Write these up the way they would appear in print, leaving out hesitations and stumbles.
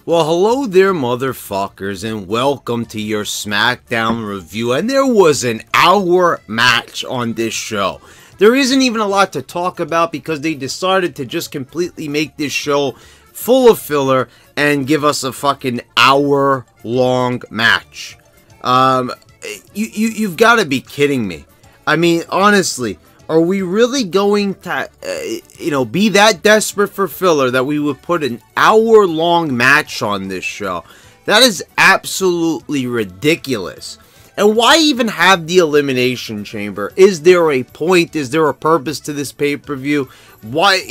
Well, hello there, motherfuckers, and welcome to your SmackDown review. And there was an hour match on this show. There isn't even a lot to talk about because they decided to just completely make this show full of filler and give us a fucking hour-long match. You've got to be kidding me. I mean, honestly, are we really going to, be that desperate for filler that we would put an hour-long match on this show? That is absolutely ridiculous. And why even have the Elimination Chamber? Is there a point? Is there a purpose to this pay-per-view? Why,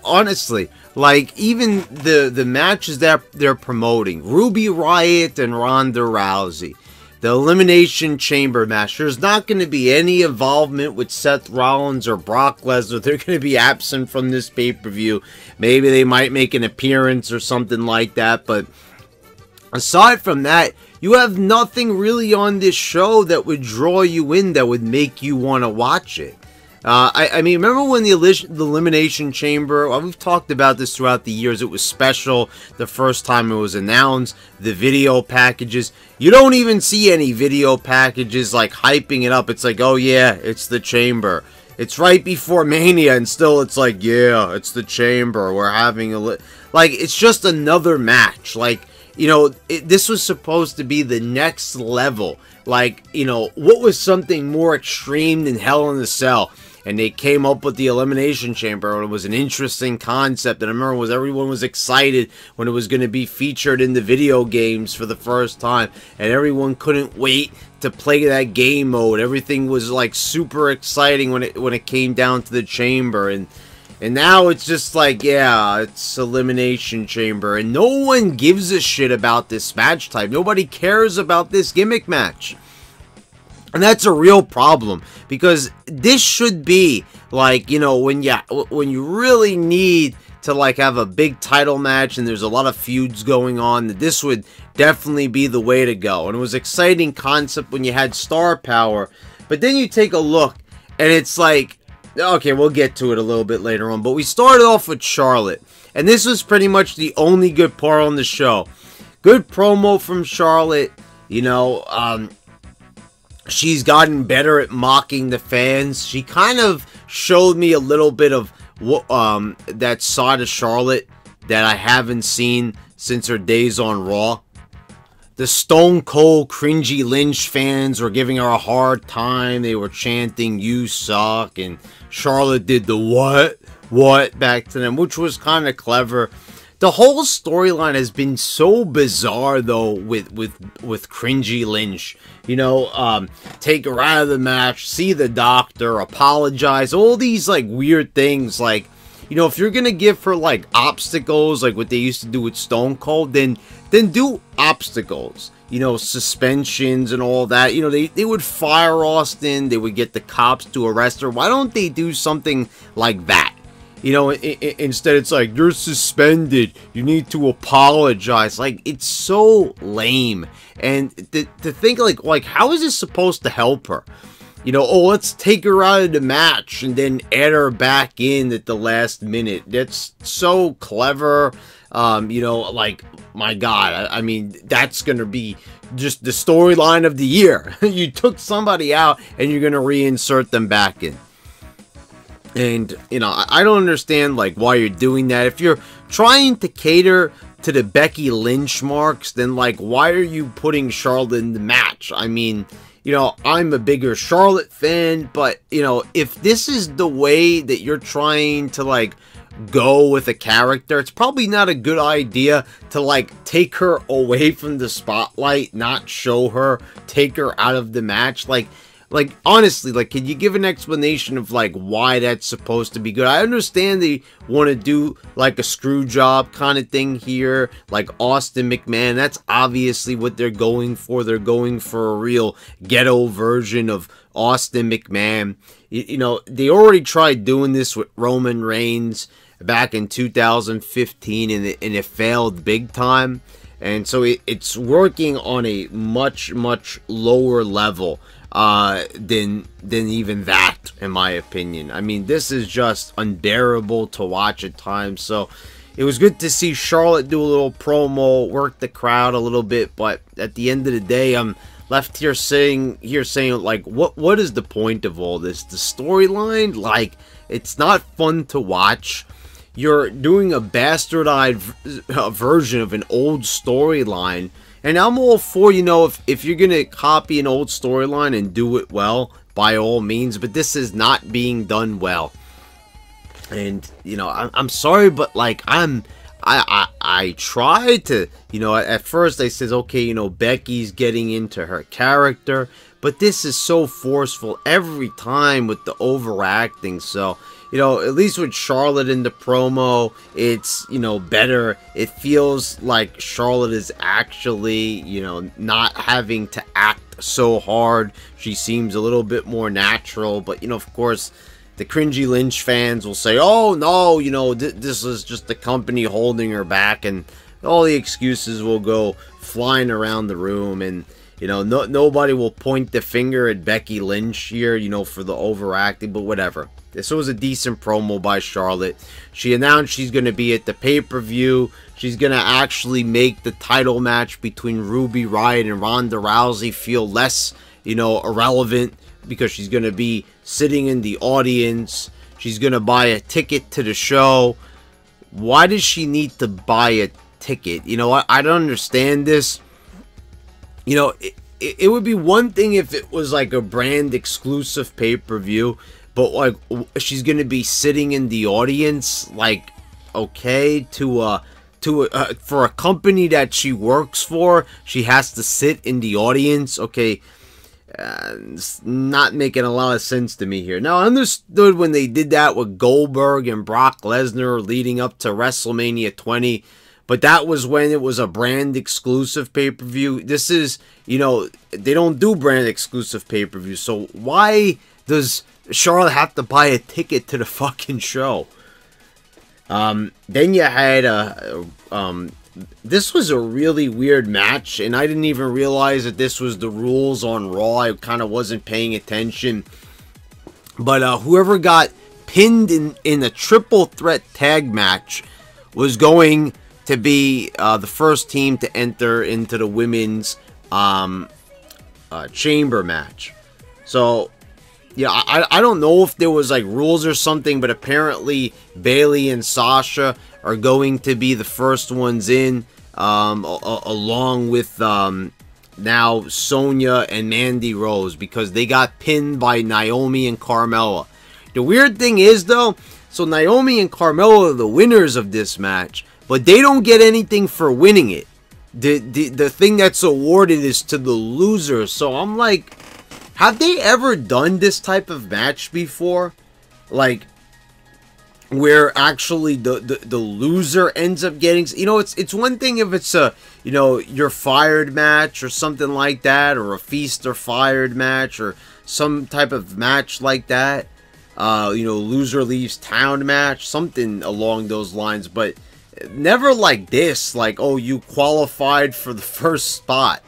honestly, like, even the matches that they're promoting, Ruby Riott and Ronda Rousey, the Elimination Chamber match, there's not going to be any involvement with Seth Rollins or Brock Lesnar. They're going to be absent from this pay-per-view. Maybe they might make an appearance or something like that, but aside from that, you have nothing really on this show that would draw you in, that would make you want to watch it. I mean, remember when the Elimination Chamber, well, we've talked about this throughout the years, it was special the first time it was announced, the video packages. You don't even see any video packages like hyping it up. It's like, oh yeah, it's the Chamber. It's right before Mania and still it's like, yeah, it's the Chamber. We're having like, it's just another match. Like, this was supposed to be the next level. Like, what was something more extreme than Hell in a Cell? And they came up with the Elimination Chamber, and it was an interesting concept. And I remember everyone was excited when it was going to be featured in the video games for the first time. And everyone couldn't wait to play that game mode. Everything was like super exciting when it came down to the Chamber. And now it's just like, yeah, it's Elimination Chamber. And no one gives a shit about this match type. Nobody cares about this gimmick match. And that's a real problem, because this should be like, when you really need to like have a big title match and there's a lot of feuds going on, this would definitely be the way to go. And it was an exciting concept when you had star power, but then you take a look and it's like, okay, we'll get to it a little bit later on, but we started off with Charlotte, and this was pretty much the only good part on the show. Good promo from Charlotte, she's gotten better at mocking the fans. She kind of showed me a little bit of that side of Charlotte that I haven't seen since her days on Raw. The Stone Cold cringy Lynch fans were giving her a hard time. They were chanting, "You suck," and Charlotte did the what back to them, which was kind of clever. The whole storyline has been so bizarre, though, with cringy Lynch. Take her out of the match, see the doctor, apologize, all these, like, weird things. Like, if you're gonna give her, like, obstacles, like what they used to do with Stone Cold, then do obstacles. Suspensions and all that. They would fire Austin, they would get the cops to arrest her. Why don't they do something like that? Instead it's like, you're suspended, you need to apologize. Like, it's so lame. And to think like how is this supposed to help her? Oh, let's take her out of the match and then add her back in at the last minute. That's so clever. Like, my God, I mean, that's gonna be just the storyline of the year. You took somebody out and you're gonna reinsert them back in. And, I don't understand, like, why you're doing that. If you're trying to cater to the Becky Lynch marks, then, like, why are you putting Charlotte in the match? I mean, I'm a bigger Charlotte fan, but, if this is the way that you're trying to, like, go with a character, it's probably not a good idea to, like, take her away from the spotlight, not show her, take her out of the match. Like, honestly, like, can you give an explanation of, like, why that's supposed to be good? I understand they want to do, like, a screw job kind of thing here, like Austin McMahon. That's obviously what they're going for. They're going for a real ghetto version of Austin McMahon. They already tried doing this with Roman Reigns back in 2015, and it failed big time. And so it's working on a much, much lower level than even that, in my opinion. I mean, this is just unbearable to watch at times. So, it was good to see Charlotte do a little promo, work the crowd a little bit, but at the end of the day, I'm left here saying like, what is the point of all this? The storyline, like, it's not fun to watch. You're doing a bastardized version of an old storyline, and I'm all for, you know, if you're gonna copy an old storyline and do it well, by all means, but this is not being done well. And, you know, I'm sorry, but like, I tried to, you know, at first I said, okay, you know, Becky's getting into her character, but this is so forceful every time with the overacting. So, you know, at least with Charlotte in the promo, it's, you know, better. It feels like Charlotte is actually, you know, not having to act so hard. She seems a little bit more natural, but, you know, of course, the cringy Lynch fans will say, oh, no, you know, this is just the company holding her back, and all the excuses will go flying around the room, and, you know, nobody will point the finger at Becky Lynch here, you know, for the overacting, but whatever. This was a decent promo by Charlotte. She announced she's going to be at the pay-per-view. She's going to actually make the title match between Ruby Riott and Ronda Rousey feel less, you know, irrelevant, because she's going to be sitting in the audience. She's going to buy a ticket to the show. Why does she need to buy a ticket? You know, I don't understand this. You know, it would be one thing if it was like a brand exclusive pay-per-view, but like, she's going to be sitting in the audience, like, okay, for a company that she works for, she has to sit in the audience. Okay, it's not making a lot of sense to me here. Now, I understood when they did that with Goldberg and Brock Lesnar leading up to WrestleMania 20, but that was when it was a brand exclusive pay-per-view. This is, you know, they don't do brand exclusive pay-per-view, so why does Charlotte have to buy a ticket to the fucking show? Then you had this was a really weird match, and I didn't even realize that this was the rules on Raw. I kind of wasn't paying attention. But whoever got pinned in a triple threat tag match was going to be the first team to enter into the women's chamber match. So, yeah, I don't know if there was like rules or something, but apparently Bayley and Sasha are going to be the first ones in, along with now Sonya and Mandy Rose, because they got pinned by Naomi and Carmella. The weird thing is, though, so Naomi and Carmella are the winners of this match, but they don't get anything for winning it. The thing that's awarded is to the loser. So I'm like, have they ever done this type of match before? Like, where actually the loser ends up getting, you know, it's one thing if it's a, you know, you're fired match or something like that, or a feast or fired match, or some type of match like that, you know, loser leaves town match, something along those lines, but never like this, like, oh, you qualified for the first spot.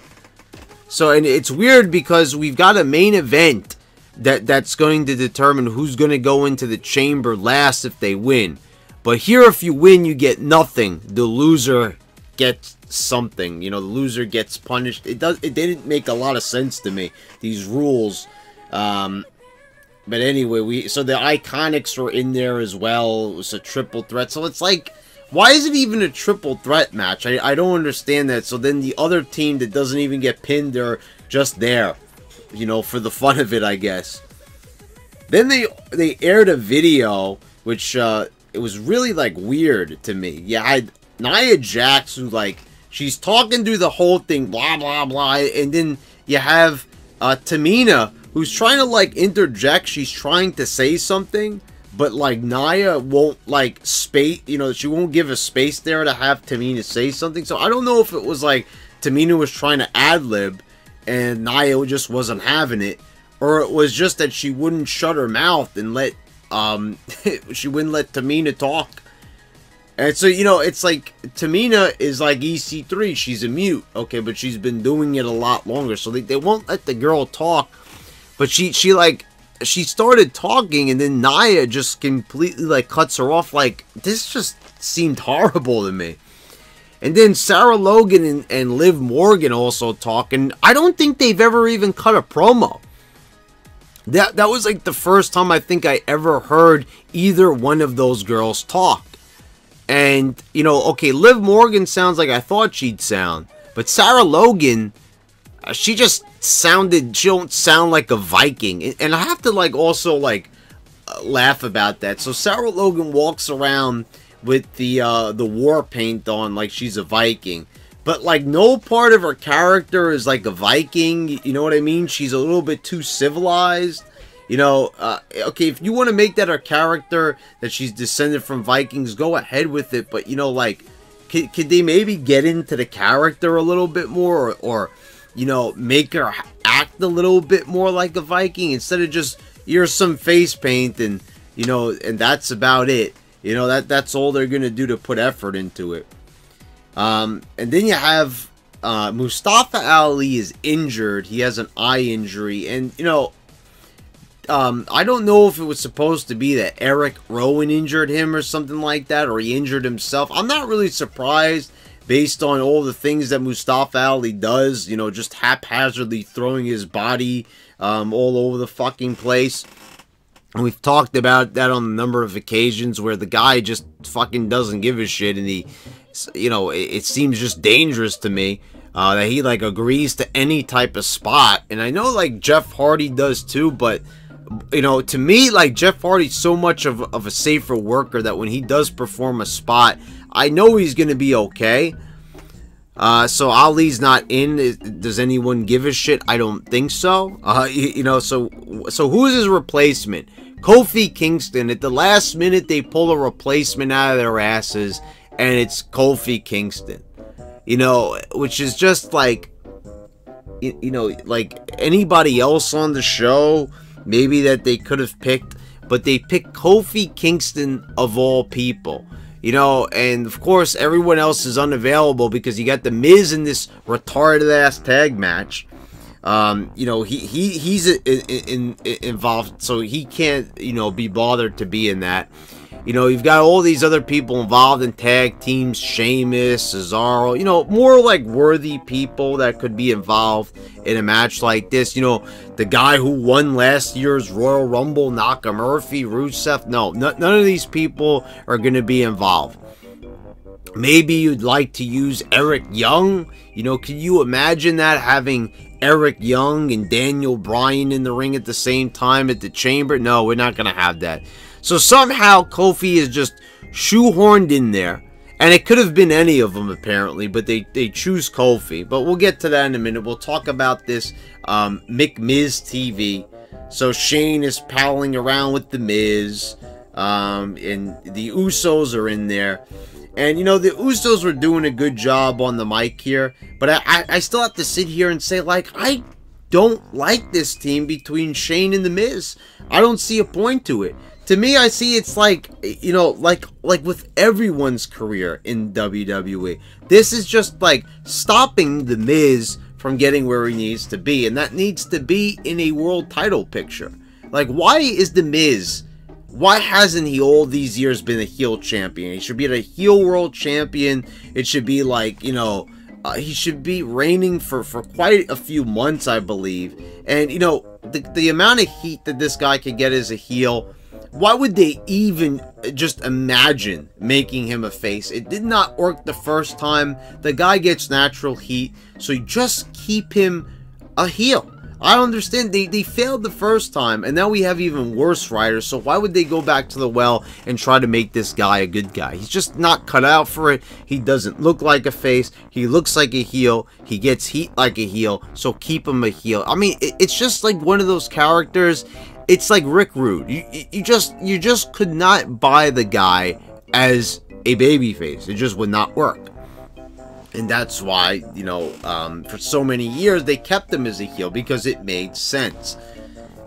So, and it's weird because we've got a main event that's going to determine who's going to go into the chamber last if they win. But here, if you win, you get nothing. The loser gets something. You know, the loser gets punished. It didn't make a lot of sense to me, these rules. But anyway, so the Iconics were in there as well. It was a triple threat. So it's like, why is it even a triple threat match? I don't understand that. So then the other team that doesn't even get pinned, they're just there, you know, for the fun of it, I guess. Then they aired a video, which it was really like weird to me. Yeah, I had Nia Jax, who like, she's talking through the whole thing, blah blah blah, and then you have Tamina, who's trying to like interject. She's trying to say something, but like Nia won't like space, you know, she won't give a space there to have Tamina say something. So I don't know if it was like Tamina was trying to ad-lib and Nia just wasn't having it, or it was just that she wouldn't shut her mouth and let she wouldn't let Tamina talk. And so, you know, it's like Tamina is like EC3, she's a mute, okay, but she's been doing it a lot longer, so they won't let the girl talk. But she started talking, and then Nia just completely like cuts her off. Like, this just seemed horrible to me. And then Sarah Logan and Liv Morgan also talking. I don't think they've ever even cut a promo. That was like the first time I think I ever heard either one of those girls talk. And, you know, okay, Liv Morgan sounds like I thought she'd sound. But Sarah Logan, she just sounded, she don't sound like a Viking. And I have to, like, also, like, laugh about that. So Sarah Logan walks around with the war paint on like she's a Viking. But, like, no part of her character is like a Viking. You know what I mean? She's a little bit too civilized. You know, okay, if you want to make that her character, that she's descended from Vikings, go ahead with it. But, you know, like, could they maybe get into the character a little bit more? Or, you know, make her act a little bit more like a Viking? Instead of just, here's some face paint and, you know, and that's about it. You know, that's all they're going to do to put effort into it. And then you have Mustafa Ali is injured. He has an eye injury. And, you know, I don't know if it was supposed to be that Eric Rowan injured him or something like that, or he injured himself. I'm not really surprised based on all the things that Mustafa Ali does, you know, just haphazardly throwing his body all over the fucking place. And we've talked about that on a number of occasions where the guy just fucking doesn't give a shit, and he, you know, it seems just dangerous to me that he, like, agrees to any type of spot. And I know, like, Jeff Hardy does too, but, you know, to me, like, Jeff Hardy's so much of a safer worker that when he does perform a spot, I know he's going to be okay. So Ali's not in. Does anyone give a shit? I don't think so. You know, so who's his replacement? Kofi Kingston. At the last minute, they pull a replacement out of their asses, and it's Kofi Kingston. You know, which is just like, you know, like anybody else on the show, maybe that they could have picked, but they picked Kofi Kingston of all people. You know, and of course everyone else is unavailable because you got the Miz in this retarded ass tag match. You know, he's involved, so he can't, you know, be bothered to be in that. You know, you've got all these other people involved in tag teams, Sheamus, Cesaro, you know, more like worthy people that could be involved in a match like this. You know, the guy who won last year's Royal Rumble, Nakamura, Rusev, no, none of these people are going to be involved. Maybe you'd like to use Eric Young. You know, can you imagine that, having Eric Young and Daniel Bryan in the ring at the same time at the Chamber? No, we're not going to have that. So somehow Kofi is just shoehorned in there. And it could have been any of them apparently, but they choose Kofi. But we'll get to that in a minute. We'll talk about this McMiz TV. So Shane is palling around with the Miz. And the Usos are in there. And, you know, the Usos were doing a good job on the mic here. But I still have to sit here and say, like, I don't like this team between Shane and the Miz. I don't see a point to it. To me, I see it's like, you know, like with everyone's career in WWE. This is just like stopping the Miz from getting where he needs to be. And that needs to be in a world title picture. Like, why is the Miz, why hasn't he all these years been a heel champion? He should be a heel world champion. It should be like, you know, he should be reigning for quite a few months, I believe. And, you know, the amount of heat that this guy could get as a heel, why would they even just imagine making him a face? It did not work the first time. The guy gets natural heat, so you just keep him a heel. I don't understand. They failed the first time, and now we have even worse writers, so why would they go back to the well and try to make this guy a good guy? He's just not cut out for it. He doesn't look like a face. He looks like a heel. He gets heat like a heel, so keep him a heel. I mean, it's just like one of those characters. It's like Rick Rude. You just could not buy the guy as a babyface. It just would not work. And that's why, you know, for so many years they kept him as a heel, because it made sense.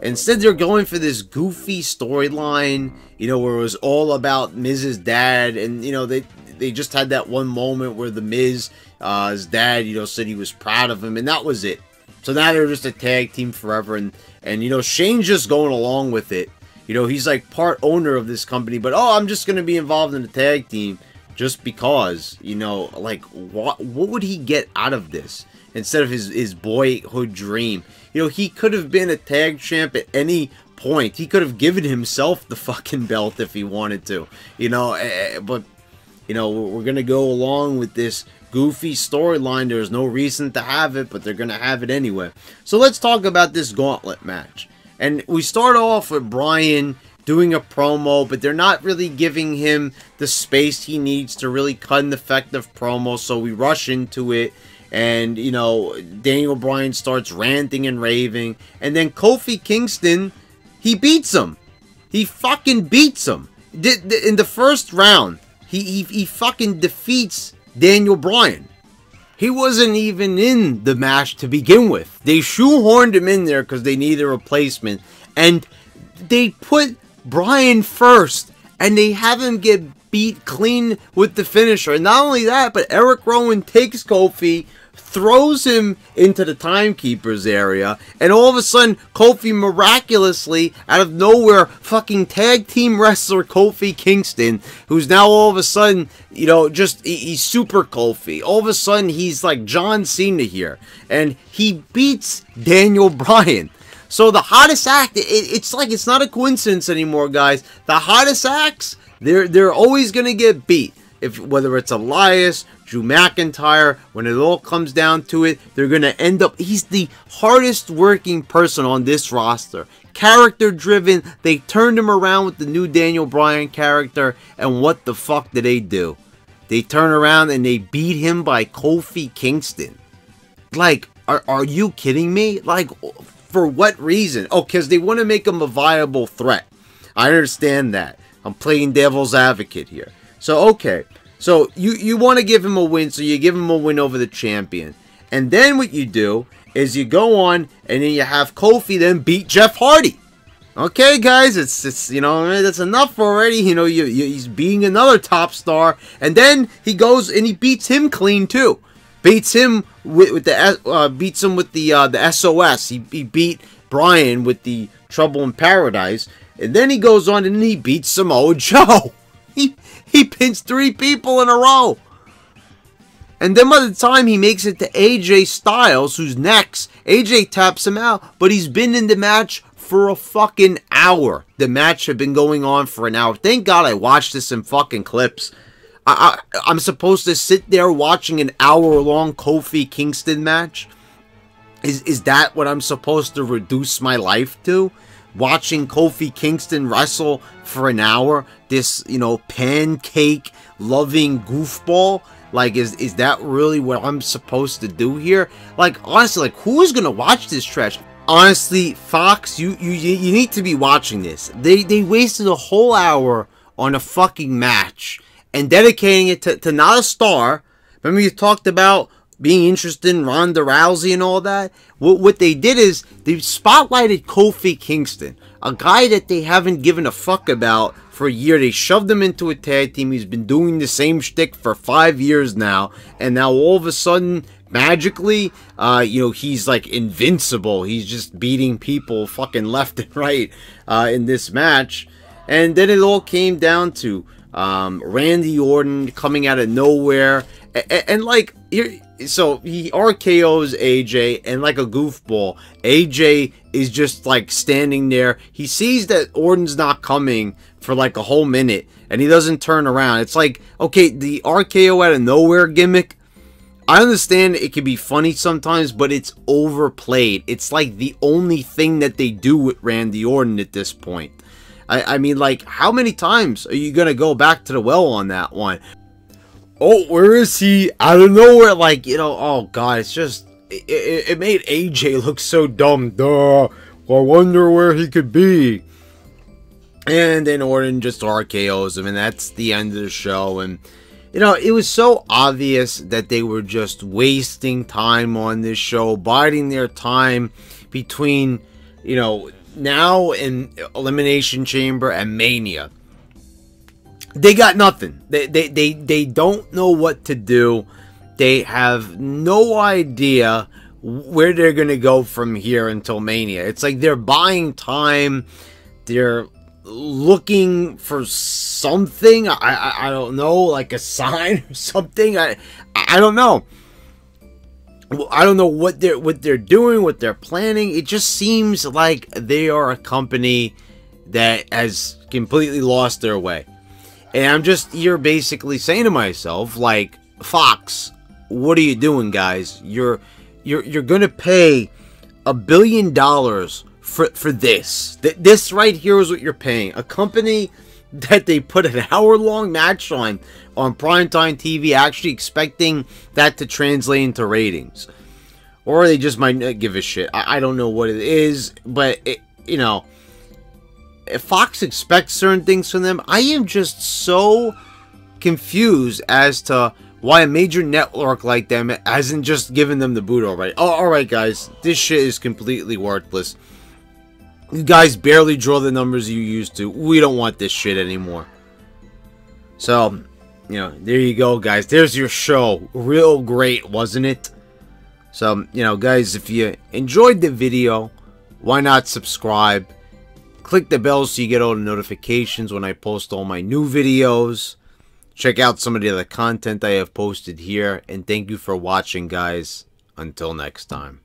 Instead, they're going for this goofy storyline, you know, where it was all about Miz's dad. And, you know, they just had that one moment where the Miz, his dad, you know, said he was proud of him, and that was it. So now they're just a tag team forever, and you know, Shane's just going along with it. You know, he's like part owner of this company, but, oh, I'm just going to be involved in the tag team. just because, you know, like, what would he get out of this instead of his boyhood dream? You know, he could have been a tag champ at any point. He could have given himself the fucking belt if he wanted to, you know, but, you know, we're going to go along with this goofy storyline. There's no reason to have it, but they're going to have it anyway. So let's talk about this gauntlet match. And we start off with Bryan doing a promo, but they're not really giving him the space he needs to really cut an effective promo, so we rush into it. And, you know, Daniel Bryan starts ranting and raving, and then Kofi Kingston, he beats him. He fucking beats him. In the first round, he fucking defeats Daniel Bryan. He wasn't even in the match to begin with. They shoehorned him in there because they needed a replacement. And they put Bryan first. And they have him get beat clean with the finisher. And not only that, but Eric Rowan takes Kofi, throws him into the timekeeper's area, and all of a sudden, Kofi miraculously, out of nowhere, fucking tag team wrestler Kofi Kingston, who's now all of a sudden, you know, just, he's super Kofi. All of a sudden, he's like John Cena here, and he beats Daniel Bryan. So the hottest act, it's like, it's not a coincidence anymore, guys. The hottest acts, they're always gonna get beat. Whether it's Elias, Drew McIntyre, when it all comes down to it, they're going to end up... He's the hardest working person on this roster. Character driven. They turned him around with the new Daniel Bryan character. And what the fuck did they do? They turn around and they beat him by Kofi Kingston. Like, are you kidding me? Like, for what reason? Oh, because they want to make him a viable threat. I understand that. I'm playing devil's advocate here. So, okay, so you want to give him a win, so you give him a win over the champion. And then what you do is you go on, and then you have Kofi then beat Jeff Hardy. Okay, guys, it's you know, that's enough already. You know, he's being another top star. And then he goes and he beats him clean, too. Beats him with the SOS. He beat Bryan with the Trouble in Paradise. And then he goes on and he beats Samoa Joe. He pins 3 people in a row. And then by the time he makes it to AJ Styles, who's next, AJ taps him out. But he's been in the match for a fucking hour. The match had been going on for an hour. Thank God I watched this in fucking clips. I'm supposed to sit there watching an hour-long Kofi Kingston match? Is that what I'm supposed to reduce my life to? Watching Kofi Kingston wrestle for an hour, this, you know, pancake-loving goofball, like, is that really what I'm supposed to do here? Like, honestly, like, who is gonna watch this trash? Honestly, Fox, you need to be watching this. They wasted a whole hour on a fucking match and dedicating it to not a star. Remember you talked about being interested in Ronda Rousey and all that? What they did is they spotlighted Kofi Kingston, a guy that they haven't given a fuck about for a year. They shoved him into a tag team. He's been doing the same shtick for 5 years now, and now all of a sudden, magically, you know, he's like invincible. He's just beating people fucking left and right in this match. And then it all came down to Randy Orton coming out of nowhere, and like here. So he RKO's AJ, and like a goofball, AJ is just like standing there. He sees that Orton's not coming for like a whole minute, and he doesn't turn around. It's like, okay, the RKO out of nowhere gimmick, I understand it can be funny sometimes, but it's overplayed. It's like the only thing that they do with Randy Orton at this point. I mean, like, how many times are you gonna go back to the well on that one? Oh, where is he? Out of nowhere, like, you know, oh god, it's just, it made AJ look so dumb. Duh, well, I wonder where he could be. And then Orton just RKOs him, and that's the end of the show. And, you know, it was so obvious that they were just wasting time on this show, biding their time between, you know, now and Elimination Chamber and Mania. They got nothing. They don't know what to do. They have no idea where they're going to go from here until Mania. It's like they're buying time. They're looking for something. I don't know, like a sign or something. I don't know. I don't know what they're doing, what they're planning. It just seems like they are a company that has completely lost their way. And I'm just here basically saying to myself, like, Fox, what are you doing, guys? You're gonna pay $1 billion for this. This right here is what you're paying. A company that they put an hour-long match on primetime TV, actually expecting that to translate into ratings. Or they just might not give a shit. I don't know what it is, but you know, if Fox expects certain things from them, I am just so confused as to why a major network like them hasn't just given them the boot already. Oh, alright guys, this shit is completely worthless. You guys barely draw the numbers you used to. We don't want this shit anymore. So, you know, there you go, guys. There's your show. Real great, wasn't it? So, you know, guys, if you enjoyed the video, why not subscribe? Click the bell so you get all the notifications when I post all my new videos. Check out some of the other content I have posted here. And thank you for watching, guys. Until next time.